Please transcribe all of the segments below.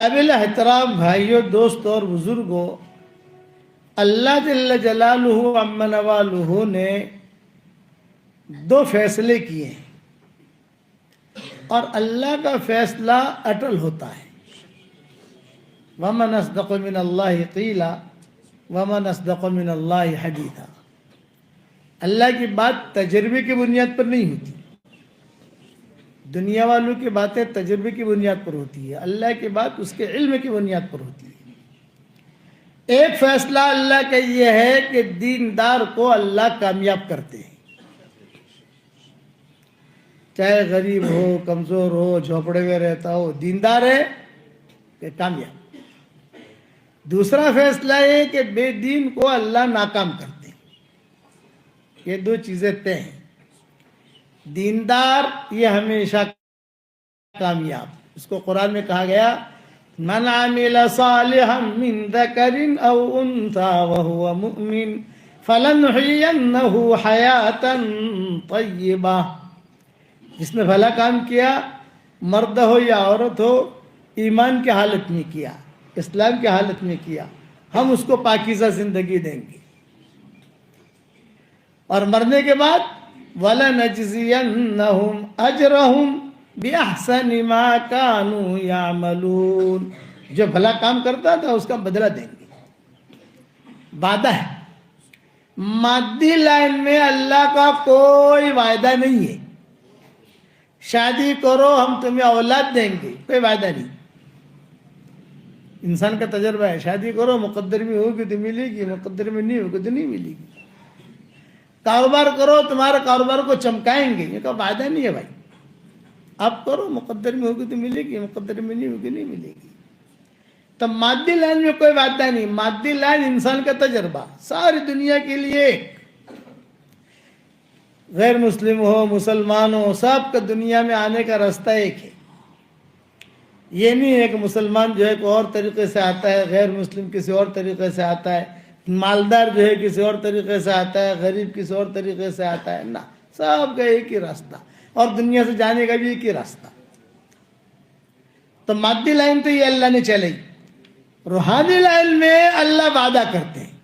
قابل احترام بھائیوں، دوستوں اور بزرگوں، اللہ جل جلالہ عم نوالہ نے دو فیصلے کیے ہیں اور اللہ کا فیصلہ اٹل ہوتا ہے۔ وَمَنْ أَصْدَقُ مِنَ اللَّهِ قِيلًا وَمَنْ أَصْدَقُ مِنَ اللَّهِ حَدِيثًا۔ اللہ کی بات تجربے کی بنیاد پر نہیں ہوتی، دنیا والوں کی باتیں تجربے کی بنیاد پر ہوتی ہے، اللہ کی بات اس کے علم کی بنیاد پر ہوتی ہے۔ ایک فیصلہ اللہ کا یہ ہے کہ دیندار کو اللہ کامیاب کرتے ہیں، چاہے غریب ہو، کمزور ہو، جھوپڑے میں رہتا ہو، دیندار ہے کہ کامیاب۔ دوسرا فیصلہ ہے کہ بے دین کو اللہ ناکام کرتے ہیں۔ یہ دو چیزیں طے ہیں۔ دیندار یہ ہمیشہ کامیاب، اس کو قرآن میں کہا گیا من عمل صالحا من ذکر او انثى وهو مؤمن فلنحینہ حیاتا طیبہ۔ جس نے بھلا کام کیا، مرد ہو یا عورت ہو، ایمان کی حالت میں کیا، اسلام کی حالت میں کیا، ہم اس کو پاکیزہ زندگی دیں گے، اور مرنے کے بعد وَلَنَجْزِيَنَّهُمْ أَجْرَهُمْ بِأَحْسَنِ مَا كَانُوا يَعْمَلُونَ۔ جو بھلا کام کرتا تھا اس کا بدلہ دیں گے۔ وعدہ ہے۔ مادی لائن میں اللہ کا کوئی وعدہ نہیں ہے، شادی کرو ہم تمہیں اولاد دیں گے، کوئی وعدہ نہیں۔ انسان کا تجربہ ہے، شادی کرو مقدر میں ہوگی تو ملے گی، مقدر میں نہیں ہوگی تو نہیں ملے گی۔ کاروبار کرو تمہارا کاروبار کو چمکائیں گے، یہ کا وعدہ نہیں ہے بھائی۔ آپ کرو مقدر میں ہوگی تو ملے گی، مقدر میں نہیں ہوگی نہیں ملے گی۔ تو مادی لائن میں کوئی وعدہ نہیں، مادی لائن انسان کا تجربہ ساری دنیا کے لیے، غیر مسلم ہو مسلمان ہو، سب کا دنیا میں آنے کا راستہ ایک ہے۔ یہ نہیں ہے کہ مسلمان جو ہے کوئی اور طریقے سے آتا ہے، غیر مسلم کسی اور طریقے سے آتا ہے، مالدار جو ہے کسی اور طریقے سے آتا ہے، غریب کسی اور طریقے سے آتا ہے، نہ، سب کا ایک ہی راستہ، اور دنیا سے جانے کا بھی ایک ہی راستہ۔ تو مادی لائن تو یہ اللہ نے چلائی۔ روحانی لائن میں اللہ وعدہ کرتے ہیں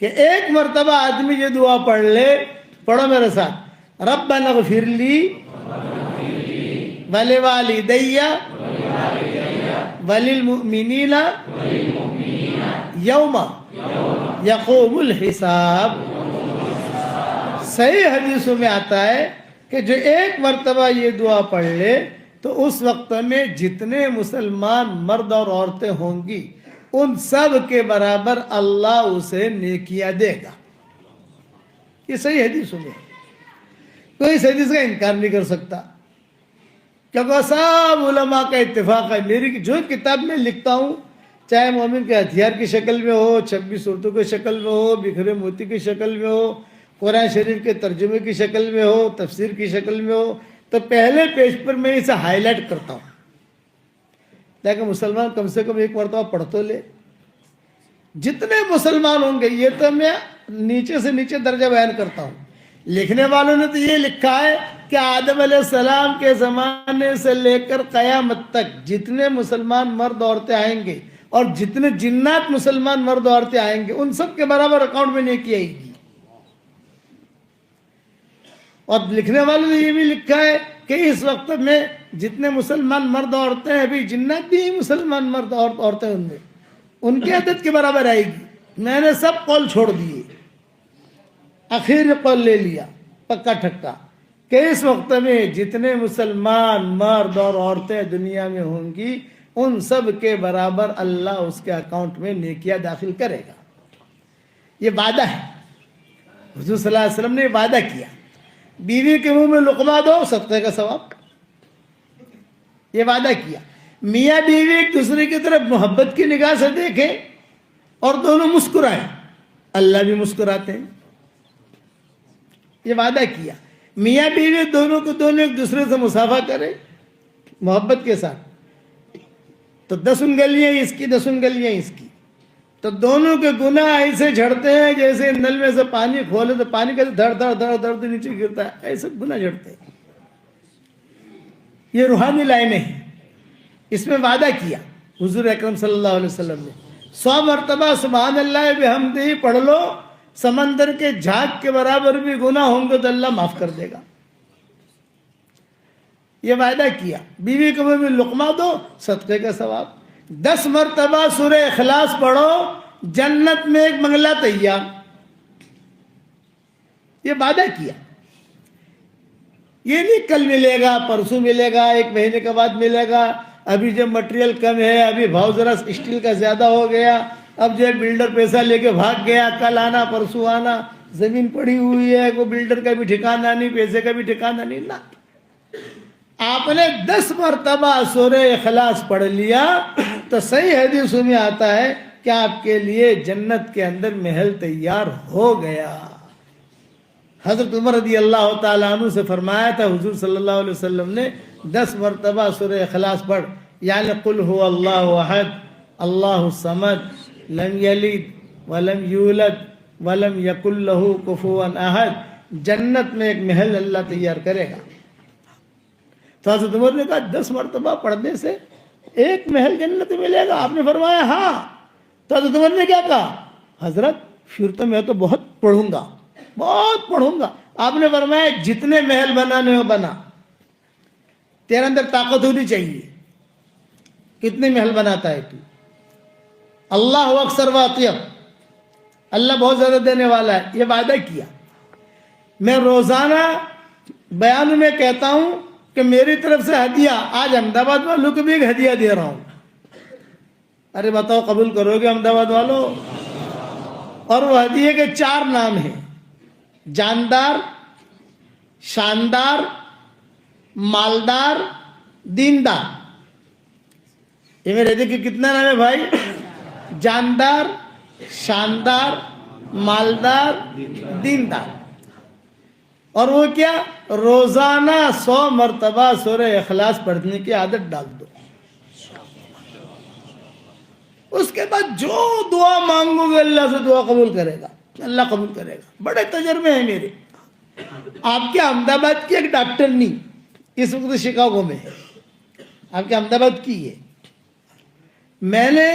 کہ ایک مرتبہ آدمی یہ دعا پڑھ لے، پڑھو میرے ساتھ، ربنا اغفر لی ولوالدی وللمؤمنین یوم یقوم الحساب۔ صحیح حدیثوں میں آتا ہے کہ جو ایک مرتبہ یہ دعا پڑھ لے تو اس وقت میں جتنے مسلمان مرد اور عورتیں ہوں گی ان سب کے برابر اللہ اسے نیکیاں دے گا۔ یہ صحیح حدیثوں میں، کوئی اس حدیث کا انکار نہیں کر سکتا، کیونکہ سب علماء کا اتفاق ہے۔ میری جو کتاب میں لکھتا ہوں، چاہے مومن کے ہتھیار کی شکل میں ہو، 26 صورتوں کی شکل میں ہو، بکھرے موتی کی شکل میں ہو، قرآن شریف کے ترجمے کی شکل میں ہو، تفسیر کی شکل میں ہو، تو پہلے پیج پر میں اسے ہائی لائٹ کرتا ہوں تاکہ مسلمان کم سے کم ایک مرتبہ پڑھ تو لے۔ جتنے مسلمان ہوں گے، یہ تو میں نیچے سے نیچے درجہ بیان کرتا ہوں، لکھنے والوں نے تو یہ لکھا ہے کہ آدم علیہ السلام کے زمانے سے لے کر قیامت تک جتنے مسلمان مرد عورتیں آئیں گے اور جتنے جنات مسلمان مرد عورتیں آئیں گے ان سب کے برابر اکاؤنٹ میں نیکی آئے گی۔ اور لکھنے والوں نے یہ بھی لکھا ہے کہ اس وقت میں جتنے مسلمان مرد عورتیں ہیں، بھی جنات بھی مسلمان مرد عورتیں ہوں گے، ان کی عدد کے برابر آئے گی۔ میں نے سب قول چھوڑ دیے، آخر قول لے لیا پکا ٹھکا کہ اس وقت میں جتنے مسلمان مرد اور عورتیں دنیا میں ہوں گی ان سب کے برابر اللہ اس کے اکاؤنٹ میں نیکیاں داخل کرے گا۔ یہ وعدہ ہے، حضور صلی اللہ علیہ وسلم نے وعدہ کیا۔ بیوی کے منہ میں لقمہ دو، صدقے کا ثواب، یہ وعدہ کیا۔ میاں بیوی ایک دوسرے کی طرف محبت کی نگاہ سے دیکھیں اور دونوں مسکرائیں، اللہ بھی مسکراتے ہیں، یہ وعدہ کیا۔ میاں بیوی دونوں ایک دوسرے سے مصافحہ کریں محبت کے ساتھ، تو 10 انگلیاں اس کی 10 انگلیاں اس کی، تو دونوں کے گناہ ایسے جھڑتے ہیں جیسے نل میں سے پانی کھولے تو پانی کا دھڑ دھڑ دھڑ دھڑ نیچے گرتا ہے، ایسے گناہ جھڑتے ہیں۔ یہ روحانی لائنیں ہیں۔ اس میں وعدہ کیا حضور اکرم صلی اللہ علیہ وسلم نے 100 مرتبہ سبحان اللہ بحمدہ پڑھ لو، سمندر کے جھاگ کے برابر بھی گناہ ہوں گے تو اللہ معاف کر دے گا، یہ وعدہ کیا۔ بیوی کو بھی لقمہ دو، صدقے کا ثواب۔ 10 مرتبہ سورہ اخلاص پڑھو، جنت میں ایک بنگلہ تیار، یہ وعدہ کیا۔ یہ نہیں کل ملے گا، پرسوں ملے گا، 1 مہینے کے بعد ملے گا، ابھی جب مٹیریل کم ہے، ابھی بھاؤ ذرا اسٹیل کا زیادہ ہو گیا، اب جو بلڈر پیسہ لے کے بھاگ گیا، کل آنا پرسوں آنا، زمین پڑی ہوئی ہے، کوئی بلڈر کا بھی ٹھکانہ نہیں، پیسے کا بھی ٹھکانہ نہیں نا۔ آپ نے 10 مرتبہ سورہ اخلاص پڑھ لیا تو صحیح حدیثوں میں آتا ہے کہ آپ کے لیے جنت کے اندر محل تیار ہو گیا۔ حضرت عمر رضی اللہ تعالیٰ عنہ سے فرمایا تھا حضور صلی اللہ علیہ وسلم نے 10 مرتبہ سورہ اخلاص پڑھ، یعنی قل هو اللہ احد اللہ الصمد لم یلد ولم یولد ولم یکن لہ کفوا احد، جنت میں ایک محل اللہ تیار کرے گا۔ تو حضرت عمر نے کہا 10 مرتبہ پڑھنے سے ایک محل جنت ملے گا؟ آپ نے فرمایا ہاں۔ تو حضرت عمر نے کیا کہا؟ حضرت پھر تو میں تو بہت پڑھوں گا، بہت پڑھوں گا۔ آپ نے فرمایا جتنے محل بنانے ہو بنا، تیرے اندر طاقت ہونی چاہیے۔ کتنے محل بناتا ہے تو؟ اللہ اکثر واطیب، اللہ بہت زیادہ دینے والا ہے، یہ وعدہ کیا۔ میں روزانہ بیان میں کہتا ہوں کہ میری طرف سے ہدیہ، آج احمد آباد والوں کو بھی ایک ہدیہ دے رہا ہوں، ارے بتاؤ قبول کرو گے احمد آباد والوں؟ اور وہ ہدیے کے 4 نام ہیں، جاندار، شاندار، مالدار، دیندار۔ یہ میرے ہدیے کے کتنا نام ہے بھائی؟ جاندار، شاندار، مالدار، دیندار۔ اور وہ کیا؟ روزانہ 100 مرتبہ سورہ اخلاص پڑھنے کی عادت ڈال دو، اس کے بعد جو دعا مانگو گے اللہ سے دعا قبول کرے گا، اللہ قبول کرے گا۔ بڑے تجربے ہیں میرے۔ آپ کے احمد آباد کی ایک ڈاکٹر نہیں اس وقت شکاگو میں ہے، آپ کے احمد آباد کی ہے۔ میں نے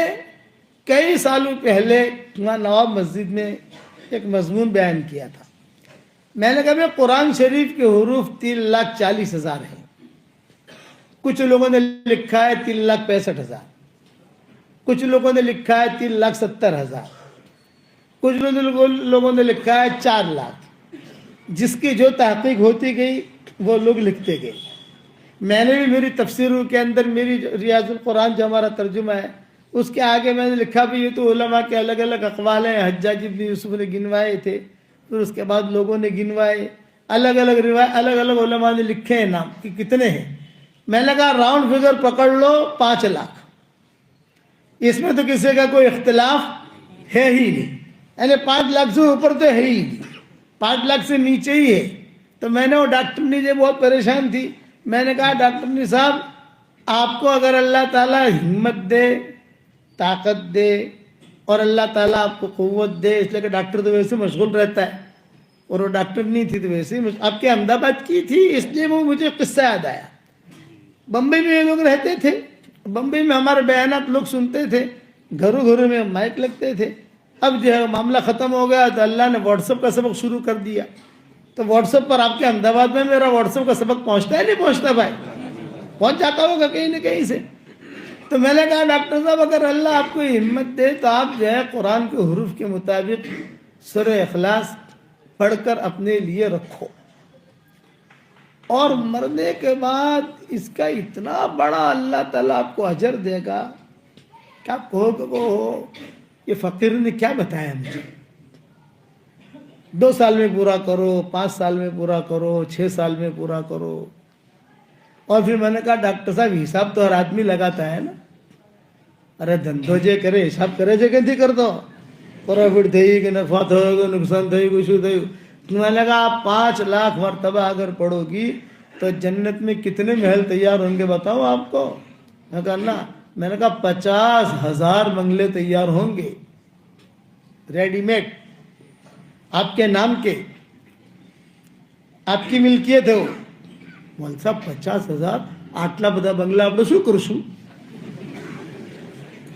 کئی سالوں پہلے وہاں نواب مسجد میں ایک مضمون بیان کیا تھا، میں نے کہا قرآن شریف کے حروف 3,40,000 ہیں، کچھ لوگوں نے لکھا ہے 3,65,000، کچھ لوگوں نے لکھا ہے 3,70,000، کچھ لوگوں نے لکھا ہے 4 لاکھ۔ جس کی جو تحقیق ہوتی گئی وہ لوگ لکھتے گئے۔ میں نے بھی میری تفسیروں کے اندر میری ریاض القرآن جو ہمارا ترجمہ ہے اس کے آگے میں نے لکھا بھی، یہ تو علماء کے الگ الگ اقوال ہیں، حجاج ابن یوسف نے گنوائے تھے، پھر اس کے بعد لوگوں نے گنوائے، الگ الگ روایت، الگ الگ علماء نے لکھے ہیں نام کہ کتنے ہیں۔ میں نے کہا راؤنڈ فگر پکڑ لو 5 لاکھ، اس میں تو کسی کا کوئی اختلاف ہے ہی نہیں، یعنی 5 لاکھ سے اوپر تو ہے ہی نہیں، 5 لاکھ سے نیچے ہی ہے۔ تو میں نے وہ ڈاکٹرنی جو بہت پریشان تھی، میں نے کہا ڈاکٹرنی صاحب آپ کو اگر اللہ تعالیٰ ہمت دے، طاقت دے، اور اللہ تعالیٰ آپ کو قوت دے، اس لیے کہ ڈاکٹر تو ویسے مشغول رہتا ہے، اور وہ ڈاکٹر نہیں تھی تو ویسے ہی آپ کے احمد آباد کی تھی، اس لیے وہ مجھے قصہ یاد آیا۔ بمبئی میں یہ لوگ رہتے تھے، بمبئی میں ہمارے بیانات لوگ سنتے تھے، گھروں گھروں میں مائک لگتے تھے۔ اب جو ہے معاملہ ختم ہو گیا تو اللہ نے واٹس ایپ کا سبق شروع کر دیا، تو واٹس ایپ پر آپ کے احمد آباد میں میرا واٹس ایپ کا سبق پہنچتا ہے نہیں پہنچتا بھائی؟ پہنچ جاتا ہوگا کہیں نہ کہیں سے۔ تو میں نے کہا ڈاکٹر صاحب اگر اللہ آپ کو ہمت دے تو آپ جو ہے قرآن کے حروف کے مطابق سورہ اخلاص پڑھ کر اپنے لیے رکھو، اور مرنے کے بعد اس کا اتنا بڑا اللہ تعالیٰ آپ کو اجر دے گا کہ آپ کہو کہ وہ یہ فقیر نے کیا بتایا مجھے۔ 2 سال میں پورا کرو، 5 سال میں پورا کرو، 6 سال میں پورا کرو۔ اور پھر میں نے کہا ڈاکٹر صاحب حساب تو ہر آدمی لگاتا ہے نا، ارے دھندو جے کرے حساب کرے جے کہ کر دو، پروفٹ تھئی کہ نفع تھو نقصان تھئی کچھ تھئی۔ میں نے کہا آپ 5 لاکھ مرتبہ اگر پڑھو گی تو جنت میں کتنے محل تیار ہوں گے بتاؤ آپ کو؟ میں کہا نا، میں نے کہا 50,000 بنگلے تیار ہوں گے ریڈی میڈ آپ کے نام کے، آپ کی ملکیت ہے وہ۔ مول صاحب 50,000 آٹلا بدا بنگلہ آپ شو کرشو؟